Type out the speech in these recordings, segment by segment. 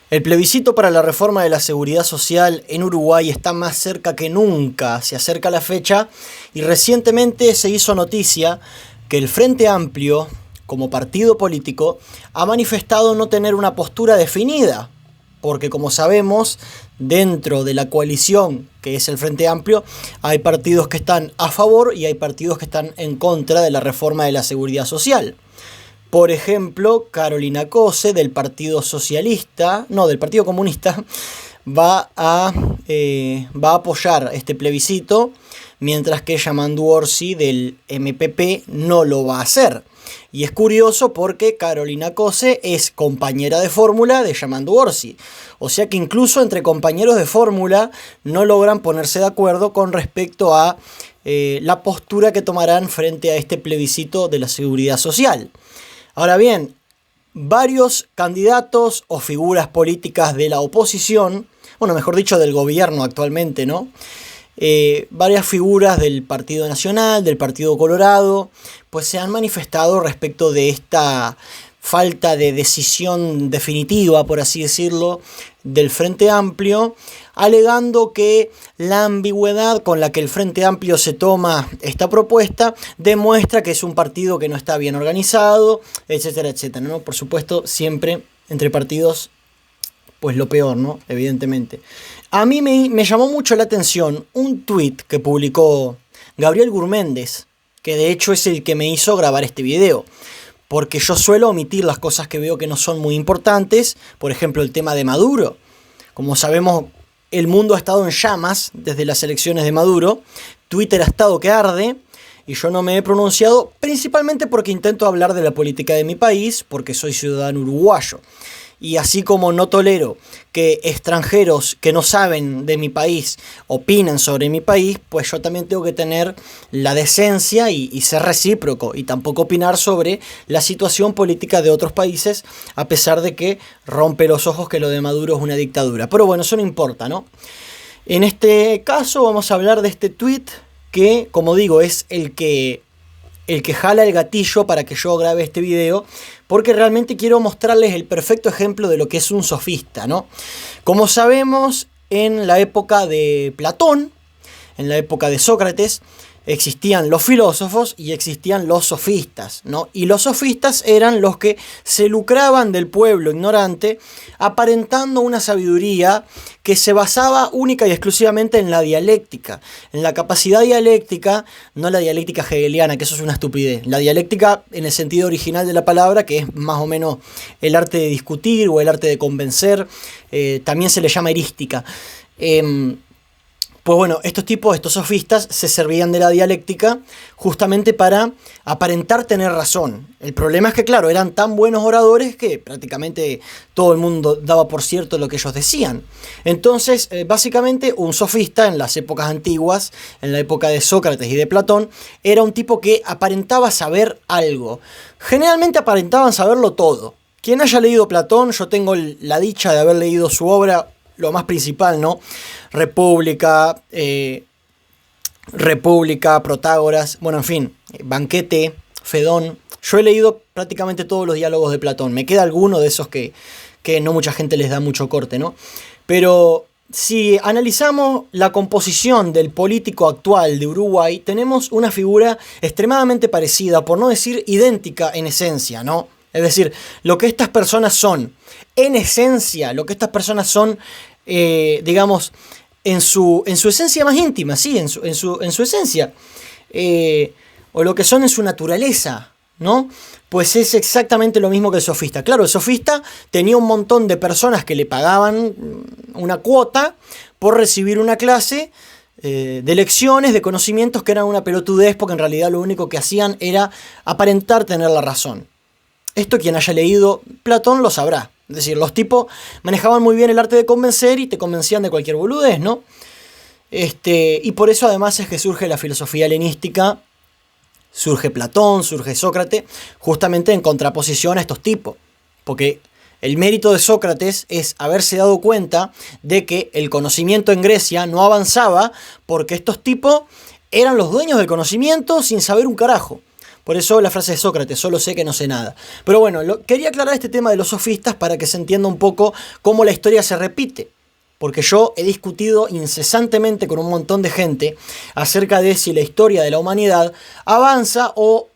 El plebiscito para la reforma de la seguridad social en Uruguay está más cerca que nunca, se acerca la fecha y recientemente se hizo noticia que el Frente Amplio, como partido político, ha manifestado no tener una postura definida, porque como sabemos, dentro de la coalición que es el Frente Amplio, hay partidos que están a favor y hay partidos que están en contra de la reforma de la seguridad social. Por ejemplo, Carolina Cose del Partido Comunista, va a apoyar este plebiscito, mientras que Yamandu Orsi del MPP no lo va a hacer. Y es curioso porque Carolina Cose es compañera de fórmula de Yamandu Orsi. O sea que incluso entre compañeros de fórmula no logran ponerse de acuerdo con respecto a la postura que tomarán frente a este plebiscito de la seguridad social. Ahora bien, varios candidatos o figuras políticas de la oposición, bueno, mejor dicho, del gobierno actualmente, ¿no? Varias figuras del Partido Nacional, del Partido Colorado, pues se han manifestado respecto de esta falta de decisión definitiva, por así decirlo, del Frente Amplio, alegando que la ambigüedad con la que el Frente Amplio se toma esta propuesta demuestra que es un partido que no está bien organizado, etcétera, etcétera, ¿no? Por supuesto, siempre entre partidos, pues lo peor, ¿no? Evidentemente. A mí me llamó mucho la atención un tuit que publicó Gabriel Gurméndez, que de hecho es el que me hizo grabar este video, porque yo suelo omitir las cosas que veo que no son muy importantes, por ejemplo el tema de Maduro. Como sabemos, el mundo ha estado en llamas desde las elecciones de Maduro, Twitter ha estado que arde, y yo no me he pronunciado principalmente porque intento hablar de la política de mi país, porque soy ciudadano uruguayo. Y así como no tolero que extranjeros que no saben de mi país opinen sobre mi país, pues yo también tengo que tener la decencia y ser recíproco y tampoco opinar sobre la situación política de otros países, a pesar de que rompe los ojos que lo de Maduro es una dictadura. Pero bueno, eso no importa, ¿no? En este caso vamos a hablar de este tuit que, como digo, es el que jala el gatillo para que yo grabe este video, porque realmente quiero mostrarles el perfecto ejemplo de lo que es un sofista, ¿no? Como sabemos, en la época de Platón, en la época de Sócrates, existían los filósofos y existían los sofistas, ¿no? Y los sofistas eran los que se lucraban del pueblo ignorante, aparentando una sabiduría que se basaba única y exclusivamente en la dialéctica, en la capacidad dialéctica, no la dialéctica hegeliana, que eso es una estupidez, la dialéctica en el sentido original de la palabra, que es más o menos el arte de discutir o el arte de convencer, también se le llama erística. Pues bueno, estos sofistas se servían de la dialéctica justamente para aparentar tener razón. El problema es que, claro, eran tan buenos oradores que prácticamente todo el mundo daba por cierto lo que ellos decían. Entonces, básicamente, un sofista en las épocas antiguas, en la época de Sócrates y de Platón, era un tipo que aparentaba saber algo. Generalmente aparentaban saberlo todo. Quien haya leído Platón, yo tengo la dicha de haber leído su obra, lo más principal, ¿no? República, Protágoras, bueno, en fin, Banquete, Fedón. Yo he leído prácticamente todos los diálogos de Platón. Me queda alguno de esos que no mucha gente les da mucho corte, ¿no? Pero si analizamos la composición del político actual de Uruguay, tenemos una figura extremadamente parecida, por no decir idéntica en esencia, ¿no? Es decir, lo que estas personas son, en esencia, lo que estas personas son, digamos, en su esencia más íntima, sí, en su esencia, o lo que son en su naturaleza, ¿no? Pues es exactamente lo mismo que el sofista. Claro, el sofista tenía un montón de personas que le pagaban una cuota por recibir una clase de lecciones, de conocimientos que eran una pelotudez, porque en realidad lo único que hacían era aparentar tener la razón. Esto quien haya leído Platón lo sabrá. Es decir, los tipos manejaban muy bien el arte de convencer y te convencían de cualquier boludez, ¿no? Y por eso además es que surge la filosofía helenística, surge Platón, surge Sócrates, justamente en contraposición a estos tipos. Porque el mérito de Sócrates es haberse dado cuenta de que el conocimiento en Grecia no avanzaba porque estos tipos eran los dueños del conocimiento sin saber un carajo. Por eso la frase de Sócrates, solo sé que no sé nada. Pero bueno, quería aclarar este tema de los sofistas para que se entienda un poco cómo la historia se repite. Porque yo he discutido incesantemente con un montón de gente acerca de si la historia de la humanidad avanza o,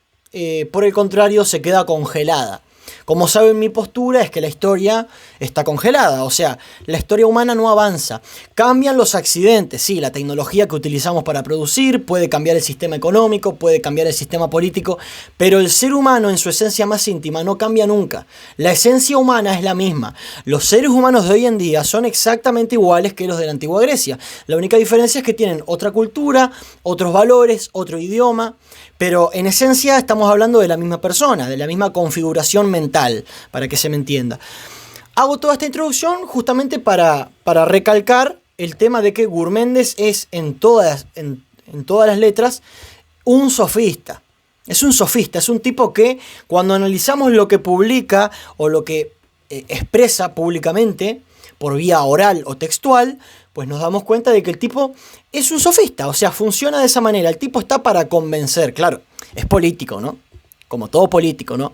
por el contrario, se queda congelada. Como saben, mi postura es que la historia está congelada, o sea, la historia humana no avanza. Cambian los accidentes, sí, la tecnología que utilizamos para producir puede cambiar el sistema económico, puede cambiar el sistema político, pero el ser humano en su esencia más íntima no cambia nunca. La esencia humana es la misma. Los seres humanos de hoy en día son exactamente iguales que los de la antigua Grecia. La única diferencia es que tienen otra cultura, otros valores, otro idioma, pero en esencia estamos hablando de la misma persona, de la misma configuración mental, para que se me entienda. Hago toda esta introducción justamente para recalcar el tema de que Gurméndez es en todas las letras un sofista. Es un sofista, es un tipo que cuando analizamos lo que publica o lo que expresa públicamente por vía oral o textual, pues nos damos cuenta de que el tipo es un sofista, o sea, funciona de esa manera. El tipo está para convencer, claro, es político, ¿no? Como todo político, ¿no?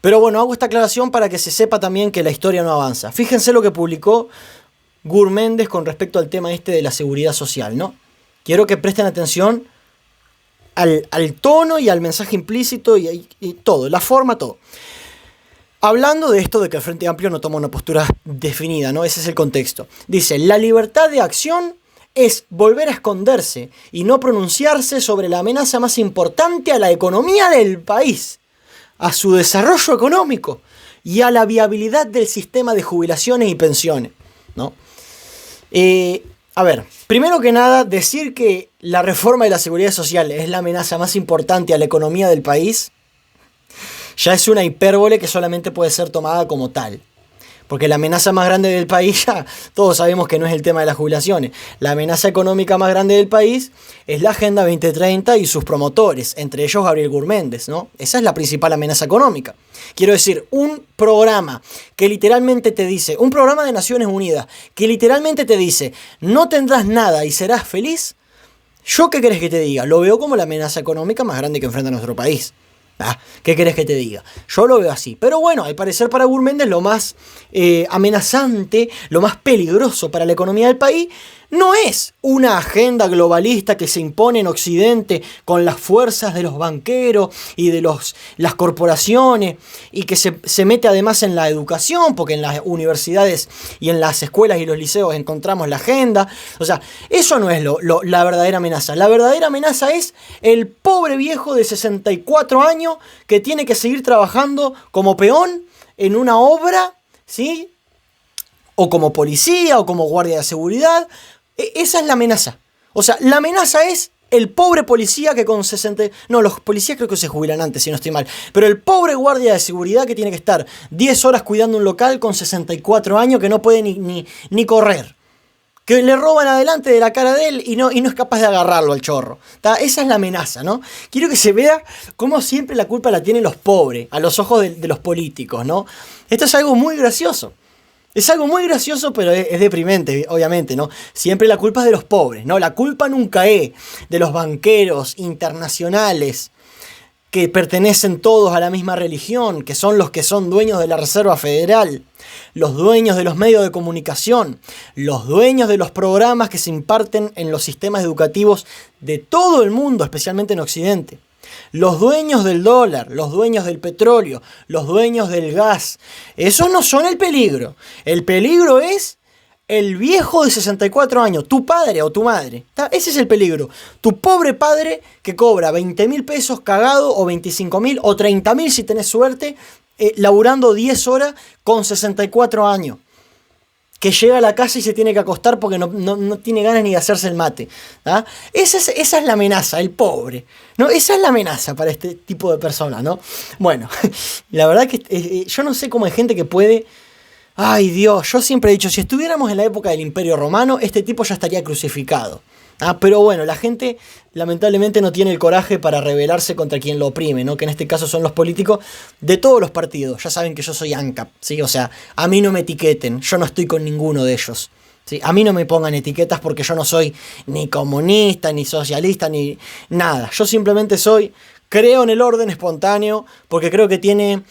Pero bueno, hago esta aclaración para que se sepa también que la historia no avanza. Fíjense lo que publicó Gurméndez con respecto al tema este de la seguridad social, ¿no? Quiero que presten atención al tono y al mensaje implícito y todo, la forma, todo. Hablando de esto de que el Frente Amplio no toma una postura definida, ¿no? Ese es el contexto. Dice, la libertad de acción es volver a esconderse y no pronunciarse sobre la amenaza más importante a la economía del país, a su desarrollo económico y a la viabilidad del sistema de jubilaciones y pensiones, ¿no? A ver, primero que nada, decir que la reforma de la seguridad social es la amenaza más importante a la economía del país ya es una hipérbole que solamente puede ser tomada como tal. Porque la amenaza más grande del país, ya todos sabemos que no es el tema de las jubilaciones. La amenaza económica más grande del país es la Agenda 2030 y sus promotores, entre ellos Gabriel Gurméndez, ¿no? Esa es la principal amenaza económica. Quiero decir, un programa que literalmente te dice, un programa de Naciones Unidas, que literalmente te dice, no tendrás nada y serás feliz, ¿yo qué querés que te diga? Lo veo como la amenaza económica más grande que enfrenta nuestro país. ¿Qué querés que te diga? Yo lo veo así. Pero bueno, al parecer para Gurméndez lo más amenazante, lo más peligroso para la economía del país no es una agenda globalista que se impone en Occidente con las fuerzas de los banqueros y de las corporaciones y que se mete además en la educación, porque en las universidades y en las escuelas y los liceos encontramos la agenda. O sea, eso no es la verdadera amenaza. La verdadera amenaza es el pobre viejo de 64 años que tiene que seguir trabajando como peón en una obra, ¿sí? O como policía o como guardia de seguridad. Esa es la amenaza. O sea, la amenaza es el pobre policía que con 60... No, los policías creo que se jubilan antes, si no estoy mal. Pero el pobre guardia de seguridad que tiene que estar 10 horas cuidando un local con 64 años que no puede ni correr. Que le roban adelante de la cara de él y no es capaz de agarrarlo al chorro. ¿Tá? Esa es la amenaza, ¿no? Quiero que se vea cómo siempre la culpa la tienen los pobres, a los ojos de los políticos, ¿no? Esto es algo muy gracioso. Es algo muy gracioso, pero es deprimente, obviamente, ¿no? Siempre la culpa es de los pobres, ¿no? La culpa nunca es de los banqueros internacionales que pertenecen todos a la misma religión, que son los que son dueños de la Reserva Federal, los dueños de los medios de comunicación, los dueños de los programas que se imparten en los sistemas educativos de todo el mundo, especialmente en Occidente. Los dueños del dólar, los dueños del petróleo, los dueños del gas. Esos no son el peligro. El peligro es el viejo de 64 años, tu padre o tu madre. Ese es el peligro. Tu pobre padre que cobra 20.000 pesos cagado o 25.000 o 30.000 si tenés suerte, laburando 10 horas con 64 años. Que llega a la casa y se tiene que acostar porque no tiene ganas ni de hacerse el mate. Esa es la amenaza, el pobre, ¿no? Esa es la amenaza para este tipo de personas, ¿no? Bueno, la verdad que yo no sé cómo hay gente que puede... Ay Dios, yo siempre he dicho, si estuviéramos en la época del Imperio Romano, este tipo ya estaría crucificado. Pero bueno, la gente lamentablemente no tiene el coraje para rebelarse contra quien lo oprime, ¿no? Que en este caso son los políticos de todos los partidos. Ya saben que yo soy ANCAP, ¿sí? O sea, a mí no me etiqueten, yo no estoy con ninguno de ellos, ¿sí? A mí no me pongan etiquetas porque yo no soy ni comunista, ni socialista, ni nada. Yo simplemente soy creo en el orden espontáneo porque creo que tiene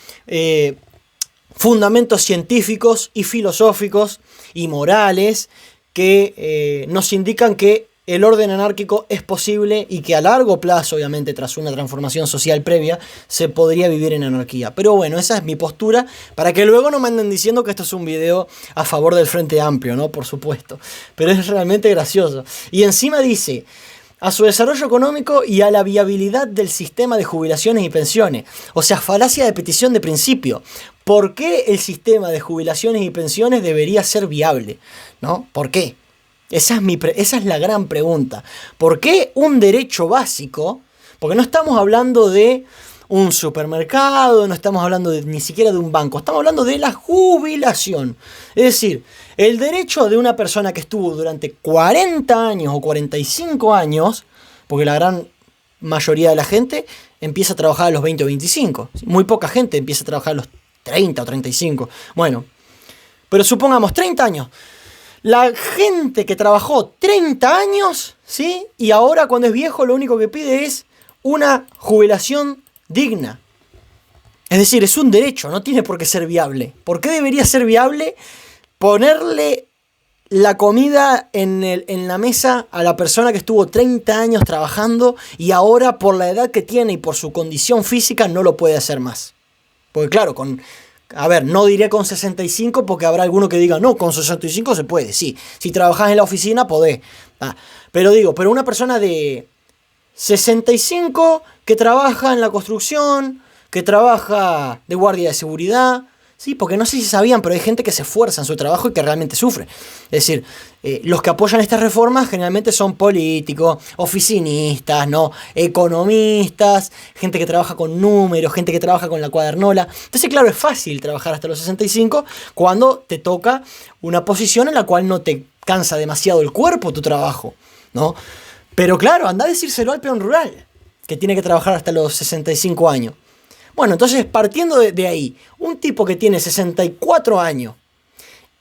fundamentos científicos y filosóficos y morales que nos indican que el orden anárquico es posible y que a largo plazo, obviamente tras una transformación social previa, se podría vivir en anarquía. Pero bueno, esa es mi postura, para que luego no me anden diciendo que esto es un video a favor del Frente Amplio, ¿no? Por supuesto. Pero es realmente gracioso. Y encima dice: a su desarrollo económico y a la viabilidad del sistema de jubilaciones y pensiones. O sea, falacia de petición de principio. ¿Por qué el sistema de jubilaciones y pensiones debería ser viable? ¿No? ¿Por qué? Esa es la gran pregunta. ¿Por qué un derecho básico? Porque no estamos hablando de un supermercado, no estamos hablando ni siquiera de un banco, estamos hablando de la jubilación. Es decir, el derecho de una persona que estuvo durante 40 años o 45 años, porque la gran mayoría de la gente empieza a trabajar a los 20 o 25. Muy poca gente empieza a trabajar a los 30 o 35. Bueno, pero supongamos 30 años. La gente que trabajó 30 años, ¿sí? Y ahora cuando es viejo lo único que pide es una jubilación digna. Es decir, es un derecho, no tiene por qué ser viable. ¿Por qué debería ser viable ponerle la comida en la mesa a la persona que estuvo 30 años trabajando y ahora por la edad que tiene y por su condición física no lo puede hacer más? Porque claro, no diré con 65 porque habrá alguno que diga, no, con 65 se puede, sí. Si trabajás en la oficina, podés. Pero una persona de 65 que trabaja en la construcción, que trabaja de guardia de seguridad, sí, porque no sé si sabían, pero hay gente que se esfuerza en su trabajo y que realmente sufre. Es decir, los que apoyan estas reformas generalmente son políticos, oficinistas, ¿no? Economistas, gente que trabaja con números, gente que trabaja con la cuadernola. Entonces, claro, es fácil trabajar hasta los 65 cuando te toca una posición en la cual no te cansa demasiado el cuerpo tu trabajo, ¿no? Pero claro, anda a decírselo al peón rural, que tiene que trabajar hasta los 65 años. Bueno, entonces partiendo de ahí, un tipo que tiene 64 años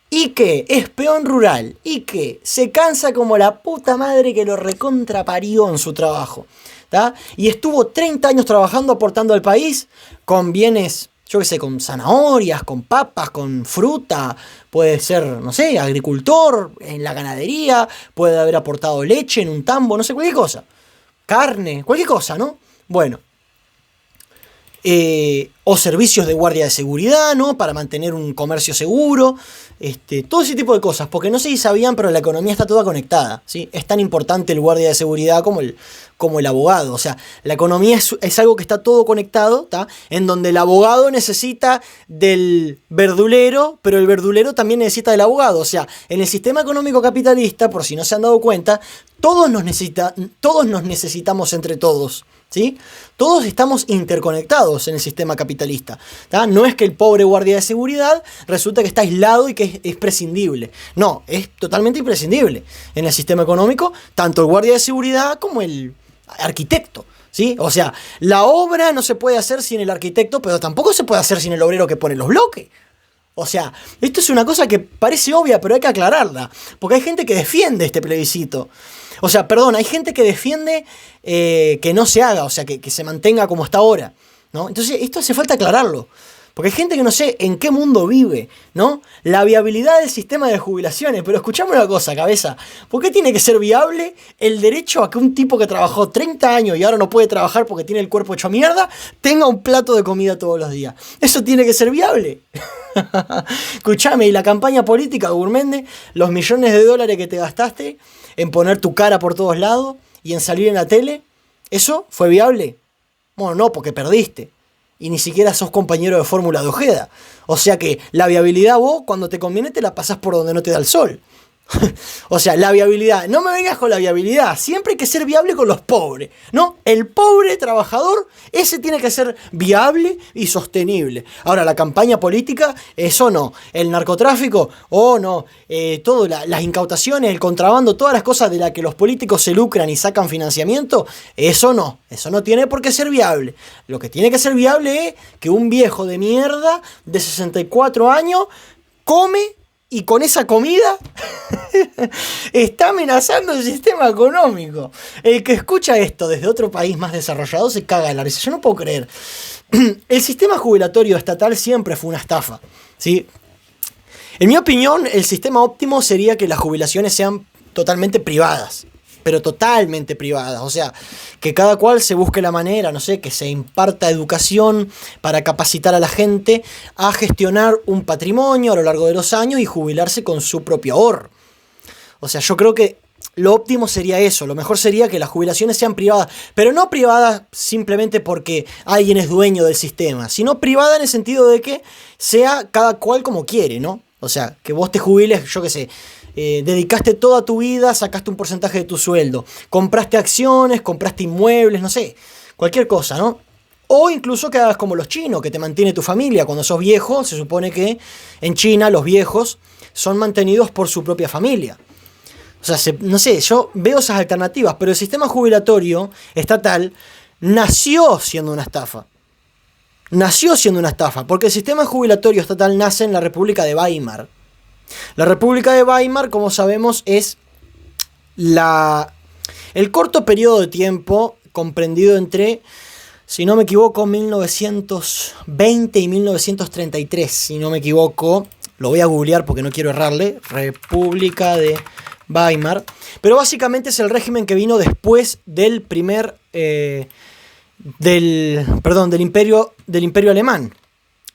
y que es peón rural y que se cansa como la puta madre que lo recontraparió en su trabajo, ¿tá? Y estuvo 30 años trabajando, aportando al país con bienes, yo qué sé, con zanahorias, con papas, con fruta, puede ser, no sé, agricultor, en la ganadería, puede haber aportado leche en un tambo, no sé, cualquier cosa, carne, cualquier cosa, ¿no? Bueno. O servicios de guardia de seguridad, ¿no? Para mantener un comercio seguro, todo ese tipo de cosas, porque no sé si sabían, pero la economía está toda conectada, ¿sí? Es tan importante el guardia de seguridad como el abogado, o sea, la economía es algo que está todo conectado, ¿tá? En donde el abogado necesita del verdulero, pero el verdulero también necesita del abogado, o sea, en el sistema económico capitalista, por si no se han dado cuenta, todos nos necesitamos entre todos, ¿sí? Todos estamos interconectados en el sistema capitalista, ¿tá? No es que el pobre guardia de seguridad resulta que está aislado y que es prescindible. No, es totalmente imprescindible. En el sistema económico, tanto el guardia de seguridad como el arquitecto, ¿sí? O sea, la obra no se puede hacer sin el arquitecto, pero tampoco se puede hacer sin el obrero que pone los bloques. O sea, esto es una cosa que parece obvia, pero hay que aclararla, porque hay gente que defiende este plebiscito. O sea, perdón, hay gente que defiende que no se haga, o sea, que se mantenga como está ahora, ¿no? Entonces, esto hace falta aclararlo. Porque hay gente que no sé en qué mundo vive, ¿no? La viabilidad del sistema de jubilaciones. Pero escuchame una cosa, cabeza. ¿Por qué tiene que ser viable el derecho a que un tipo que trabajó 30 años y ahora no puede trabajar porque tiene el cuerpo hecho mierda, tenga un plato de comida todos los días? Eso tiene que ser viable. Escuchame, y la campaña política, Gurmende, los millones de dólares que te gastaste en poner tu cara por todos lados y en salir en la tele, ¿eso fue viable? Bueno, no, porque perdiste. Y ni siquiera sos compañero de fórmula de Ojeda. O sea que la viabilidad vos, cuando te conviene, te la pasás por donde no te da el sol. O sea, la viabilidad. No me vengas con la viabilidad. Siempre hay que ser viable con los pobres, ¿no? El pobre trabajador, ese tiene que ser viable y sostenible. Ahora, la campaña política, eso no. El narcotráfico, no. Las incautaciones, el contrabando, todas las cosas de las que los políticos se lucran y sacan financiamiento, eso no. Eso no tiene por qué ser viable. Lo que tiene que ser viable es que un viejo de mierda de 64 años come y con esa comida está amenazando el sistema económico. El que escucha esto desde otro país más desarrollado se caga de la risa. Yo no puedo creer. El sistema jubilatorio estatal siempre fue una estafa, ¿sí? En mi opinión, el sistema óptimo sería que las jubilaciones sean totalmente privadas, pero totalmente privadas. O sea, que cada cual se busque la manera, no sé, que se imparta educación para capacitar a la gente a gestionar un patrimonio a lo largo de los años y jubilarse con su propio ahorro. O sea, yo creo que lo óptimo sería eso. Lo mejor sería que las jubilaciones sean privadas, pero no privadas simplemente porque alguien es dueño del sistema, sino privada en el sentido de que sea cada cual como quiere, ¿no? O sea, que vos te jubiles, yo qué sé, dedicaste toda tu vida, sacaste un porcentaje de tu sueldo, compraste acciones, compraste inmuebles, no sé, cualquier cosa, ¿no? O incluso que hagas como los chinos, que te mantiene tu familia. Cuando sos viejo, se supone que en China los viejos son mantenidos por su propia familia. O sea, no sé, yo veo esas alternativas, pero el sistema jubilatorio estatal nació siendo una estafa. Nació siendo una estafa, porque el sistema jubilatorio estatal nace en la República de Weimar. La República de Weimar, como sabemos, es el corto periodo de tiempo comprendido entre, si no me equivoco, 1920 y 1933, si no me equivoco. Lo voy a googlear porque no quiero errarle. República de Weimar. Pero básicamente es el régimen que vino después del del imperio alemán.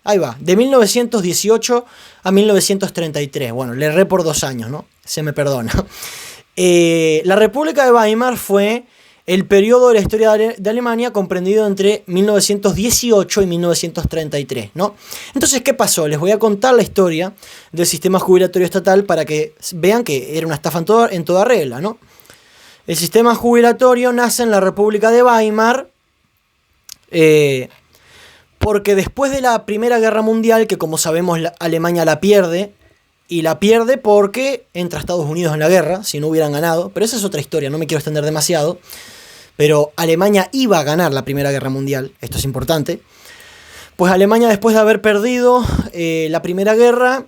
Ahí va, de 1918 a 1933. Bueno, le erré por 2 años, ¿no? Se me perdona. La República de Weimar fue el periodo de la historia de Alemania comprendido entre 1918 y 1933, ¿no? Entonces, ¿qué pasó? Les voy a contar la historia del sistema jubilatorio estatal para que vean que era una estafa en toda regla, ¿no? El sistema jubilatorio nace en la República de Weimar porque después de la Primera Guerra Mundial, que como sabemos Alemania la pierde, y la pierde porque entra Estados Unidos en la guerra, si no hubieran ganado, pero esa es otra historia, no me quiero extender demasiado, pero Alemania iba a ganar la Primera Guerra Mundial, esto es importante. Pues Alemania, después de haber perdido la Primera Guerra,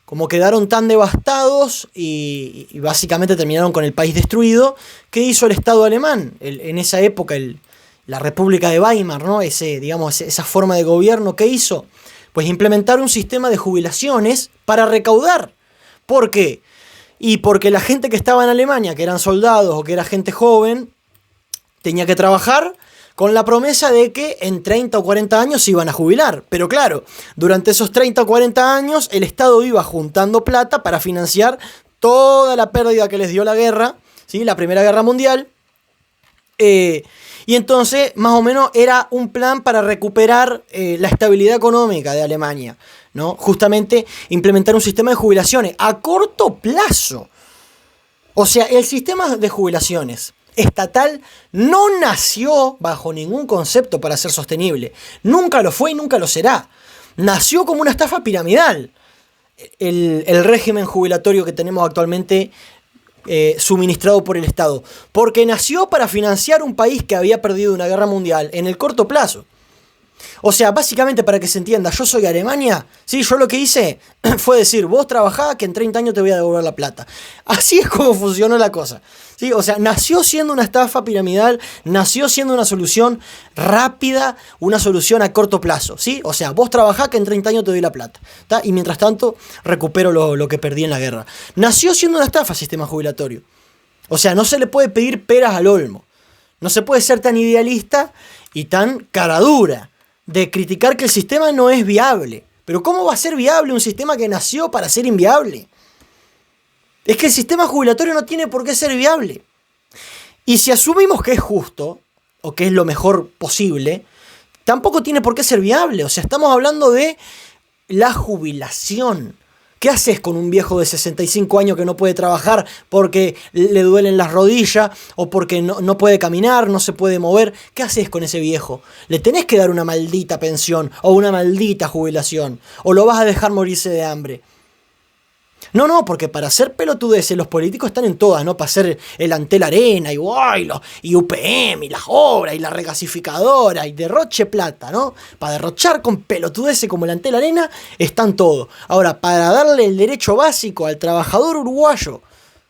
como quedaron tan devastados y básicamente terminaron con el país destruido, ¿qué hizo el Estado alemán? En esa época, la República de Weimar, ¿no? Esa forma de gobierno, ¿qué hizo? Pues implementar un sistema de jubilaciones para recaudar. ¿Por qué? Y porque la gente que estaba en Alemania, que eran soldados o que era gente joven, tenía que trabajar con la promesa de que en 30 o 40 años se iban a jubilar. Pero claro, durante esos 30 o 40 años el Estado iba juntando plata para financiar toda la pérdida que les dio la guerra, ¿sí? La Primera Guerra Mundial. Y entonces, más o menos, era un plan para recuperar la estabilidad económica de Alemania, ¿no? Justamente implementar un sistema de jubilaciones a corto plazo. O sea, el sistema de jubilaciones estatal no nació bajo ningún concepto para ser sostenible. Nunca lo fue y nunca lo será. Nació como una estafa piramidal. El régimen jubilatorio que tenemos actualmente suministrado por el Estado, porque nació para financiar un país que había perdido una guerra mundial en el corto plazo. O sea, básicamente, para que se entienda, yo soy Alemania, ¿sí? Yo lo que hice fue decir, vos trabajá que en 30 años te voy a devolver la plata. Así es como funcionó la cosa, ¿sí? O sea, nació siendo una estafa piramidal, nació siendo una solución rápida, una solución a corto plazo, ¿sí? O sea, vos trabajá que en 30 años te doy la plata, ¿tá? Y mientras tanto recupero lo que perdí en la guerra. Nació siendo una estafa el sistema jubilatorio. O sea, no se le puede pedir peras al olmo. No se puede ser tan idealista y tan caradura de criticar que el sistema no es viable. Pero ¿cómo va a ser viable un sistema que nació para ser inviable? Es que el sistema jubilatorio no tiene por qué ser viable. Y si asumimos que es justo, o que es lo mejor posible, tampoco tiene por qué ser viable. O sea, estamos hablando de la jubilación. ¿Qué haces con un viejo de 65 años que no puede trabajar porque le duelen las rodillas o porque no puede caminar, no se puede mover? ¿Qué haces con ese viejo? Le tenés que dar una maldita pensión o una maldita jubilación, o lo vas a dejar morirse de hambre. No, porque para hacer pelotudeces los políticos están en todas, ¿no? Para hacer el Antel Arena y UPM y las obras y la regasificadora y derroche plata, ¿no? Para derrochar con pelotudeces como el Antel Arena están todos. Ahora, para darle el derecho básico al trabajador uruguayo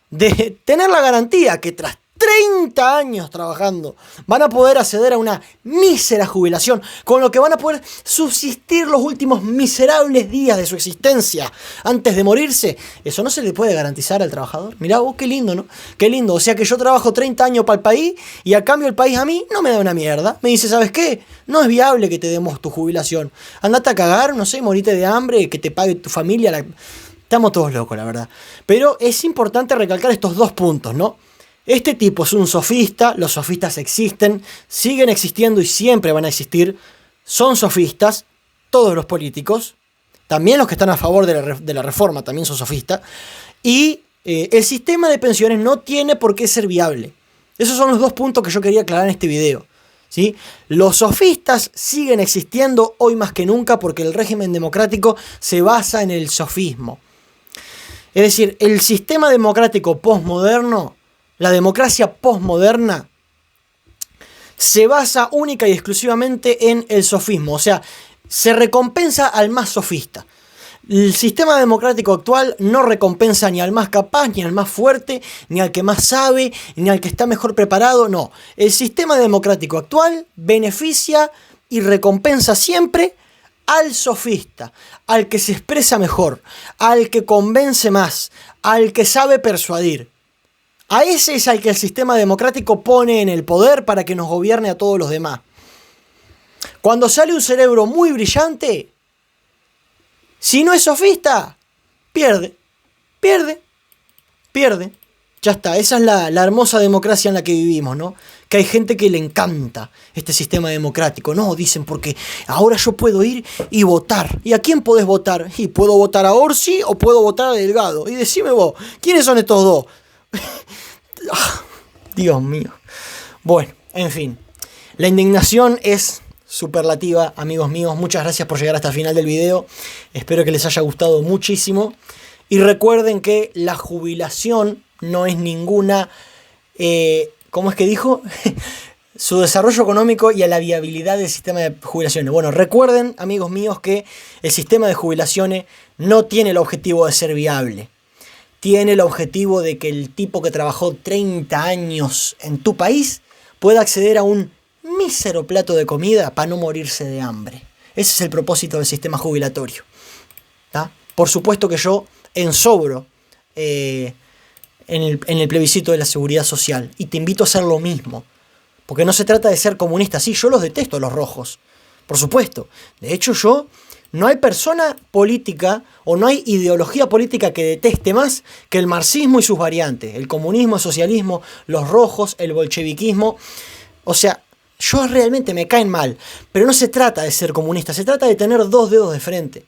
de tener la garantía que tras 30 años trabajando van a poder acceder a una mísera jubilación, con lo que van a poder subsistir los últimos miserables días de su existencia antes de morirse, eso no se le puede garantizar al trabajador. Mirá vos, qué lindo, ¿no? Qué lindo. O sea que yo trabajo 30 años para el país y a cambio el país a mí no me da una mierda. Me dice, ¿sabes qué? No es viable que te demos tu jubilación. Andate a cagar, no sé, morite de hambre, que te pague tu familia. Estamos todos locos, la verdad. Pero es importante recalcar estos dos puntos, ¿no? Este tipo es un sofista, los sofistas existen, siguen existiendo y siempre van a existir. Son sofistas, todos los políticos, también los que están a favor de la reforma también son sofistas. Y el sistema de pensiones no tiene por qué ser viable. Esos son los dos puntos que yo quería aclarar en este video, ¿sí? Los sofistas siguen existiendo hoy más que nunca porque el régimen democrático se basa en el sofismo. Es decir, el sistema democrático postmoderno, la democracia postmoderna, se basa única y exclusivamente en el sofismo. O sea, se recompensa al más sofista. El sistema democrático actual no recompensa ni al más capaz, ni al más fuerte, ni al que más sabe, ni al que está mejor preparado. No, el sistema democrático actual beneficia y recompensa siempre al sofista, al que se expresa mejor, al que convence más, al que sabe persuadir. A ese es al que el sistema democrático pone en el poder para que nos gobierne a todos los demás. Cuando sale un cerebro muy brillante, si no es sofista, pierde. Ya está, esa es la hermosa democracia en la que vivimos, ¿no? Que hay gente que le encanta este sistema democrático. No, dicen, porque ahora yo puedo ir y votar. ¿Y a quién podés votar? Y puedo votar a Orsi o puedo votar a Delgado. Y decime vos, ¿quiénes son estos dos? Dios mío. Bueno, en fin. La indignación es superlativa, amigos míos. Muchas gracias por llegar hasta el final del video. Espero que les haya gustado muchísimo. Y recuerden que la jubilación no es ninguna... ¿cómo es que dijo? Su desarrollo económico y a la viabilidad del sistema de jubilaciones. Bueno, recuerden, amigos míos, que el sistema de jubilaciones no tiene el objetivo de ser viable. Tiene el objetivo de que el tipo que trabajó 30 años en tu país pueda acceder a un mísero plato de comida para no morirse de hambre. Ese es el propósito del sistema jubilatorio. ¿Tá? Por supuesto que yo ensobro en el plebiscito de la seguridad social y te invito a hacer lo mismo. Porque no se trata de ser comunista. Sí, yo los detesto, los rojos. Por supuesto. De hecho, no hay persona política o no hay ideología política que deteste más que el marxismo y sus variantes. El comunismo, el socialismo, los rojos, el bolcheviquismo. O sea, yo realmente me caen mal. Pero no se trata de ser comunista, se trata de tener dos dedos de frente.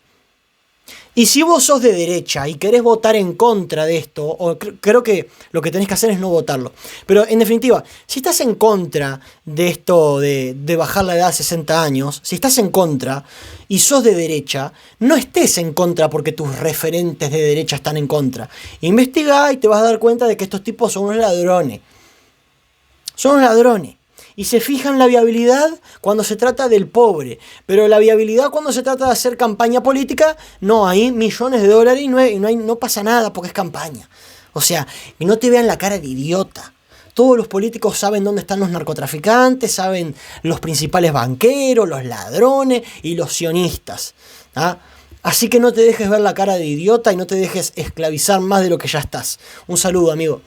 Y si vos sos de derecha y querés votar en contra de esto, o creo que lo que tenés que hacer es no votarlo. Pero en definitiva, si estás en contra de esto de bajar la edad a 60 años, si estás en contra y sos de derecha, no estés en contra porque tus referentes de derecha están en contra. Investigá y te vas a dar cuenta de que estos tipos son unos ladrones. Son unos ladrones. Y se fijan la viabilidad cuando se trata del pobre. Pero la viabilidad cuando se trata de hacer campaña política, no, hay millones de dólares y no pasa nada porque es campaña. O sea, que no te vean la cara de idiota. Todos los políticos saben dónde están los narcotraficantes, saben los principales banqueros, los ladrones y los sionistas. ¿Ah? Así que no te dejes ver la cara de idiota y no te dejes esclavizar más de lo que ya estás. Un saludo, amigo.